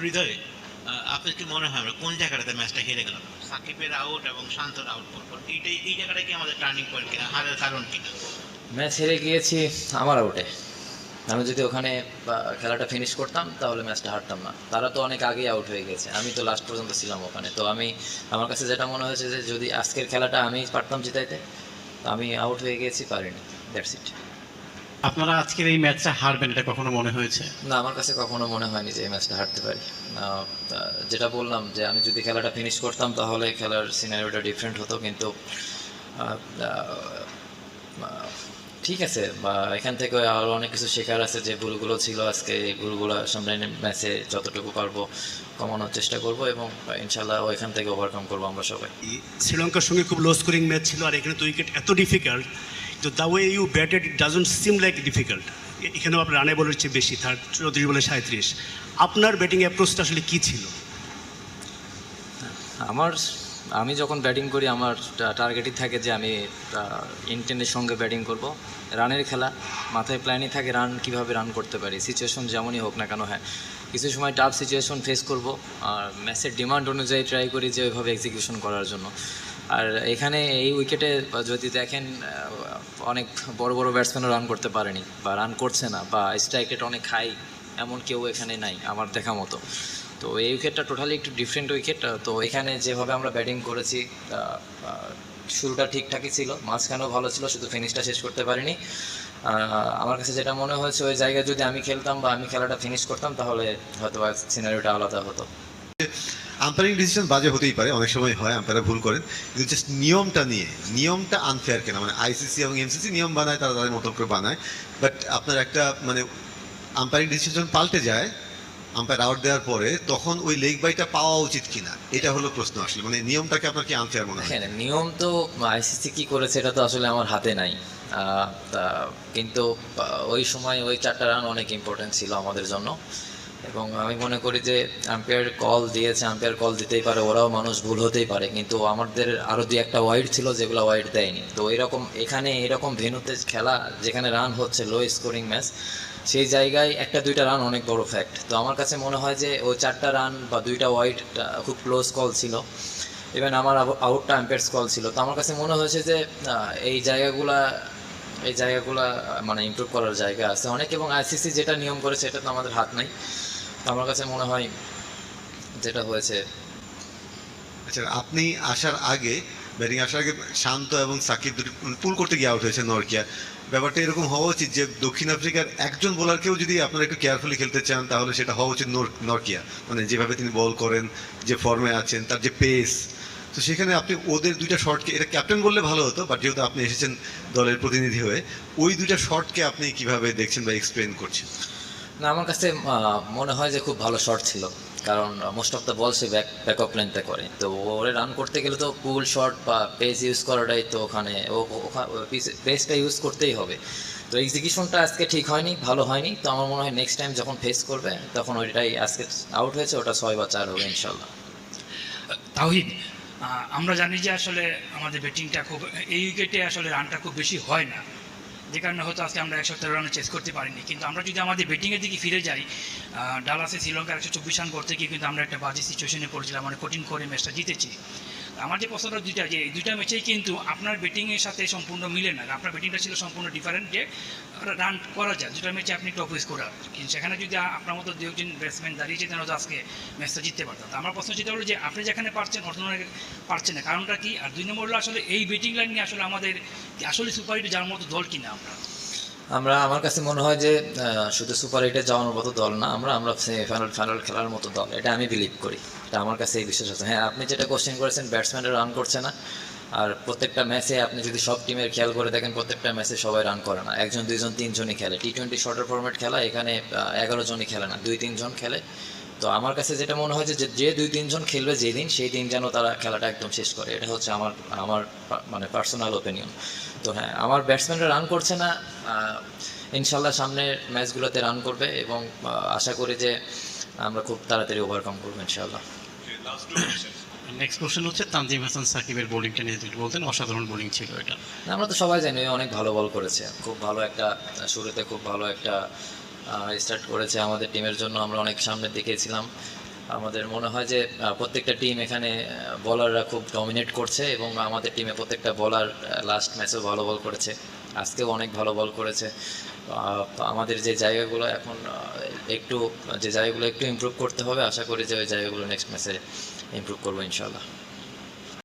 হৃদয়ে আপনার কি মনে হয় আমরা কোন জায়গাটাতে ম্যাচটা হেরে গেলাম? সাকিবের আউট এবং শান্তর আউট পরপর এই জায়গাটা কি আমাদের টার্নিং পয়েন্ট কিনা, হারার কারণ কিনা? ম্যাচ হেরে গিয়েছি আমার আউটে। আমি যদি ওখানে খেলাটা ফিনিশ করতাম তাহলে ম্যাচটা হারতাম না। তারা তো অনেক আগেই আউট হয়ে গেছে, আমি তো লাস্ট পর্যন্ত ছিলাম ওখানে। তো আমার কাছে যেটা মনে হয়েছে যে যদি আজকের খেলাটা আমি পারতাম জিতাইতে, তো আমি আউট হয়ে গিয়েছি, পারিনি, দ্যাটস ইট। আপনারা আজকের এই ম্যাচটা হারবেন এটা কখনো মনে হয়েছে? না, আমার কাছে কখনো মনে হয়নি যে এই ম্যাচটা হারতে পারি। যেটা বললাম যে আমি যদি খেলাটা ফিনিশ করতাম তাহলে খেলার সিনারিওটা ডিফারেন্ট হতো, কিন্তু আহ, আহ, ঠিক আছে, বা এখান থেকে আরও অনেক কিছু শেখার আছে। যে ভুলগুলো ছিল আজকে, এই ভুলগুলো সামনে ম্যাচে যতটুকু পারবো কমানোর চেষ্টা করব, এবং ইনশাল্লাহ এখান থেকে ওভারকাম করবো আমরা সবাই। শ্রীলঙ্কার সঙ্গে খুব লো স্কোরিং ম্যাচ ছিল, আর এখানে তো উইকেট এত ডিফিকাল্ট, তো the way you batted it doesn't seem like difficult. এখানেও আপনার রানে বলের চেয়ে বেশি, 34 বলে 37। আপনার ব্যাটিং অ্যাপ্রোচটা আসলে কী ছিল? আমি যখন ব্যাটিং করি আমার টার্গেটই থাকে যে আমি ইন্টেন্টের সঙ্গে ব্যাটিং করব। রানের খেলা, মাথায় প্ল্যানই থাকে রান কীভাবে রান করতে পারি, সিচুয়েশন যেমনই হোক না কেন। হ্যাঁ, কিছু সময় টাফ সিচুয়েশন ফেস করব, আর ম্যাচের ডিমান্ড অনুযায়ী ট্রাই করি যে ওইভাবে এক্সিকিউশন করার জন্য। আর এখানে এই উইকেটে যদি দেখেন অনেক বড় বড় ব্যাটসম্যানও রান করতে পারেনি বা রান করছে না, বা স্ট্রাইক রেট অনেক হাই, এমন কেউ এখানে নাই আমার দেখা মতো। তো এই উইকেটটা টোটালি একটু ডিফারেন্ট উইকেট। তো এখানে যেভাবে আমরা ব্যাটিং করেছি, শুরুটা ঠিকঠাকই ছিল, মাঝখানেও ভালো ছিল, শুধু ফিনিশটা শেষ করতে পারিনি। আমার কাছে যেটা মনে হয়েছে ওই জায়গায় যদি আমি খেলতাম বা আমি খেলাটা ফিনিশ করতাম তাহলে হয়তো সিনারিওটা আলাদা হতো। আম্পায়ারিং ডিসিশন বাজে হতেই পারে, অনেক সময় হয়, আম্পায়াররা ভুল করেন, কিন্তু জাস্ট নিয়মটা আনফেয়ার কেন? মানে আইসিসি এবং এমসিসি নিয়ম বানায়, তারা তাদের মতো করে বানায়, বাট আপনার একটা মানে আম্পায়ারিং ডিসিশন যখন পাল্টে যায় আম্পায়ার আউট দেওয়ার পরে, তখন ওই লেগ বাইটা পাওয়া উচিত কিনা, এটা হলো প্রশ্ন আসলে। মানে নিয়মটাকে আপনার কি আনফেয়ার মনে হয়? হ্যাঁ, নিয়ম তো আইসিসি কি করেছে এটা তো আসলে আমার হাতে নাই। কিন্তু ওই সময় ওই 4টা রান অনেক ইম্পর্টেন্ট ছিল আমাদের জন্য, এবং আমি মনে করি যে আম্পায়ার কল দিয়েছে, আম্পায়ার কল দিতেই পারে, ওরাও মানুষ, ভুল হতেই পারে, কিন্তু আমাদের আরও 2-1টা ওয়াইড ছিল যেগুলো ওয়াইড দেয়নি। তো এরকম ভেন্যুতে খেলা যেখানে রান হচ্ছে, লো স্কোরিং ম্যাচ, সেই জায়গায় 1-2টা রান অনেক বড় ফ্যাক্ট। তো আমার কাছে মনে হয় যে ওই 4টা রান বা 2টা ওয়াইড খুব ক্লোজ কল ছিল, ইভেন আমার আউটটা আম্পায়ার্স কল ছিল। তো আমার কাছে মনে হয়েছে যে এই জায়গাগুলা মানে ইমপ্রুভ করার জায়গা আছে অনেক, এবং আইসিসি যেটা নিয়ম করেছে এটা তো আমাদের হাত নাই। তো আমার কাছে মনে হয় যেটা হয়েছে। আচ্ছা, আপনি ব্যাটিং আসার আগে শান্ত এবং সাকিব দুটি পুল করতে গিয়ে আউট হয়েছে নরকিয়া। ব্যাপারটা এরকম হওয়া উচিত যে দক্ষিণ আফ্রিকার একজন বোলারকেও যদি আপনারা একটু কেয়ারফুলি খেলতে চান তাহলে সেটা হওয়া উচিত নরকিয়া। মানে যেভাবে তিনি বল করেন, যে ফর্মে আছেন, তার যে পেস, তো সেখানে আপনি ওদের 2টা শটকে, এটা ক্যাপ্টেন বললে ভালো হতো, বাট যেহেতু আপনি এসেছেন দলের প্রতিনিধি হয়ে, ওই 2টা শটকে আপনি কিভাবে দেখছেন বা এক্সপ্লেন করছেন? না, আমার কাছে মনে হয় যে খুব ভালো শট ছিল, কারণ মোস্ট অফ দ্য বল সে ব্যাক অফ লেন্থে করে। তো ওরে রান করতে গেলে তো পুল শট বা পেস ইউজ করাটাই তো ওখানে পেসটা ইউজ করতেই হবে। তো এক্সিকিউশনটা আজকে ঠিক হয়নি, ভালো হয়নি। তো আমার মনে হয় নেক্সট টাইম যখন ফেস করবে তখন ওইটাই, আজকে আউট হয়েছে ওটা 6 বা 4 হবে ইনশাল্লাহ। তাওহিদ, আমরা জানি যে আসলে আমাদের ব্যাটিংটা খুব, এই উইকেটে আসলে রানটা খুব বেশি হয় না, যে কারণে হয়তো আজকে আমরা 117 রানে চেস করতে পারিনি। কিন্তু আমরা যদি আমাদের ব্যাটিংয়ের দিকে ফিরে যাই, ডালাসে শ্রীলঙ্কার 124 রান করতে গিয়ে কিন্তু আমরা একটা বাজে সিচুয়েশনে পড়েছিলাম, মানে কঠিন করে ম্যাচটা জিতেছি। আমার যে প্রশ্নটা দুইটা, যে এই 2টা ম্যাচেই কিন্তু আপনার ব্যাটিংয়ের সাথে সম্পূর্ণ মিলে না। আপনার ব্যাটিংটা ছিল সম্পূর্ণ ডিফারেন্ট, যে রান করা যায় 2টা ম্যাচে আপনি টপ স্কোরার, কিন্তু সেখানে যদি আপনার মতো 2-1 ব্যাটসম্যান দাঁড়িয়ে যেতেন হয়তো আজকে ম্যাচটা জিততে পারতাম। তো আমার প্রশ্ন যেটা হলো যে আপনি যেখানে পারছেন অর্থনৈতিক পারছেন না, কারণটা কি? আর 2 নম্বর হলো আসলে এই ব্যাটিং লাইন নিয়ে আসলে আমাদের আসলে সুপার হিটে যাওয়ার মতো দল কিনা আমার কাছে মনে হয় যে শুধু সুপার এইটে যাওয়ার মতো দল না, আমরা ফাইনাল খেলার মতো দল, এটা আমি বিলিভ করি। এটা আমার কাছে এই বিশ্বাস আছে। হ্যাঁ, আপনি যেটা কোশ্চেন করেছেন, ব্যাটসম্যানরা রান করছে না, আর প্রত্যেকটা ম্যাচে আপনি যদি সব টিমের খেয়াল করে দেখেন প্রত্যেকটা ম্যাচে সবাই রান করে না, 1 জন 2 জন 3 জনই খেলে। টি20 শর্টার ফরম্যাট খেলা, এখানে 11 জনই খেলে না, 2-3 জন খেলে। তো আমার কাছে যেটা মনে হয় যে 2-3 জন খেলবে যেদিন, সেই দিন যেন তারা খেলাটা একদম শেষ করে, এটা হচ্ছে আমার মানে পার্সোনাল ওপিনিয়ন। তো হ্যাঁ, আমার ব্যাটসম্যানরা রান করছে না, ইনশাল্লাহ সামনের ম্যাচগুলোতে রান করবে, এবং আশা করি যে আমরা খুব তাড়াতাড়ি ওভারকাম করবো ইনশাল্লাহ। নেক্সট কোশ্চেন হচ্ছে তানজিম হাসান সাকিবের বোলিংটা নিয়ে যদি বলতেন। অসাধারণ বোলিং ছিল এটা। আমরা তো সবাই জানি অনেক ভালো বল করেছে, খুব ভালো একটা শুরুতে খুব ভালো একটা স্টার্ট করেছে আমাদের টিমের জন্য। আমরা অনেক সামনের দিকে ছিলাম, আমাদের মনে হয় যে প্রত্যেকটা টিম এখানে বলাররা খুব ডমিনেট করছে এবং আমাদের টিমে প্রত্যেকটা বলার লাস্ট ম্যাচেও ভালো বল করেছে, আজকেও অনেক ভালো বল করেছে। আমাদের যে জায়গাগুলো এখন একটু ইমপ্রুভ করতে হবে, আশা করি যে ওই জায়গাগুলো নেক্সট ম্যাচে ইমপ্রুভ করবো ইনশাল্লাহ।